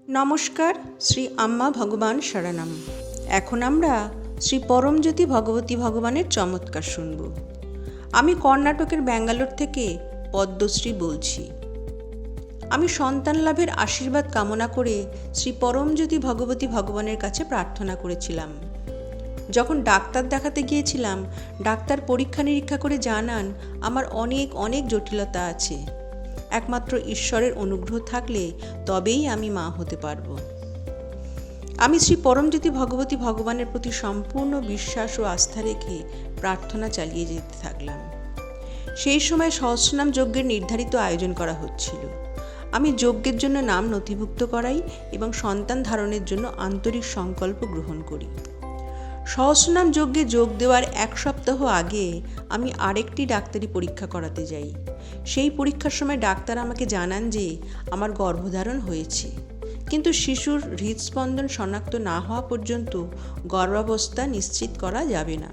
নমস্কার, শ্রী আম্মা ভগবান শরণম। এখন আমরা শ্রী পরমজ্যোতি ভগবতী ভগবানের চমৎকার শুনব। আমি কর্ণাটকের ব্যাঙ্গালোর থেকে পদ্মশ্রী বলছি। আমি সন্তান লাভের আশীর্বাদ কামনা করে শ্রী পরমজ্যোতি ভগবতী ভগবানের কাছে প্রার্থনা করেছিলাম। যখন ডাক্তার দেখাতে গিয়েছিলাম, ডাক্তার পরীক্ষা নিরীক্ষা করে জানান আমার অনেক জটিলতা আছে। একমাত্র ঈশ্বরের অনুগ্রহ থাকলে তবেই আমি মা হতে পারব। আমি শ্রী পরমজ্যোতি ভগবতী ভগবানের প্রতি সম্পূর্ণ বিশ্বাস ও আস্থা রেখে প্রার্থনা চালিয়ে যেতে থাকলাম। সেই সময় সহস্রনাম যজ্ঞের নির্ধারিত আয়োজন করা হচ্ছিল। আমি যজ্ঞের জন্য নাম নথিভুক্ত করাই এবং সন্তান ধারণের জন্য আন্তরিক সংকল্প গ্রহণ করি। সহস্রনাম যজ্ঞে যোগ দেওয়ার এক সপ্তাহ আগে আমি আরেকটি ডাক্তারি পরীক্ষা করাতে যাই। সেই পরীক্ষার সময় ডাক্তার আমাকে জানান যে আমার গর্ভধারণ হয়েছে, কিন্তু শিশুর হৃদস্পন্দন শনাক্ত না হওয়া পর্যন্ত গর্ভাবস্থা নিশ্চিত করা যাবে না।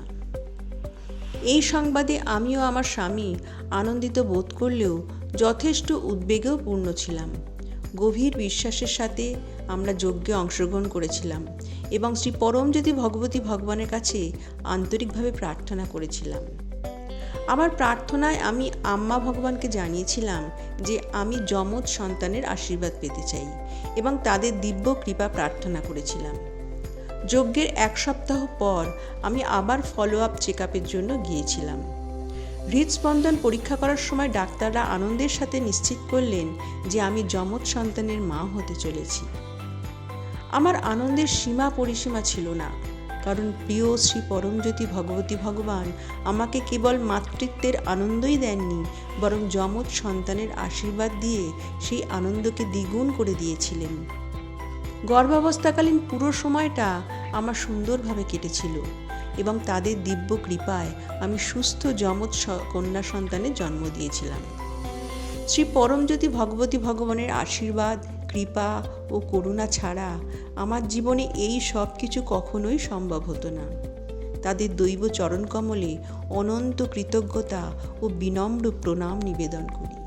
এই সংবাদে আমিও আমার স্বামী আনন্দিত বোধ করলেও যথেষ্ট উদ্বেগেও পূর্ণ ছিলাম। গভীর বিশ্বাসের সাথে আমরা যজ্ঞে অংশগ্রহণ করেছিলাম এবং শ্রী পরমজ্যোতি ভগবতী ভগবানের কাছে আন্তরিকভাবে প্রার্থনা করেছিলাম। আমার প্রার্থনায় আমি আম্মা ভগবানকে জানিয়েছিলাম যে আমি যমজ সন্তানের আশীর্বাদ পেতে চাই এবং তাদের দিব্য কৃপা প্রার্থনা করেছিলাম। যজ্ঞের এক সপ্তাহ পর আমি আবার ফলো আপ চেক আপের জন্য গিয়েছিলাম। হৃদস্পন্দন পরীক্ষা করার সময় ডাক্তাররা আনন্দের সাথে নিশ্চিত করলেন যে আমি যমজ সন্তানের মা হতে চলেছি। আমার আনন্দের সীমা পরিসীমা ছিল না, কারণ প্রিয় শ্রী পরমজ্যোতি ভগবতী ভগবান আমাকে কেবল মাতৃত্বের আনন্দই দেননি, বরং যমজ সন্তানের আশীর্বাদ দিয়ে সেই আনন্দকে দ্বিগুণ করে দিয়েছিলেন। গর্ভাবস্থাকালীন পুরো সময়টা আমার সুন্দরভাবে কেটেছিল এবং তাদের দিব্য কৃপায় আমি সুস্থ যমজ কন্যা সন্তানের জন্ম দিয়েছিলাম। শ্রী পরমজ্যোতি ভগবতী ভগবানের আশীর্বাদ, কৃপা ও করুণা ছাড়া আমার জীবনে এই সব কিছু কখনোই সম্ভব হতো না। তাদের দৈব চরণকমলে অনন্ত কৃতজ্ঞতা ও বিনম্র প্রণাম নিবেদন করি।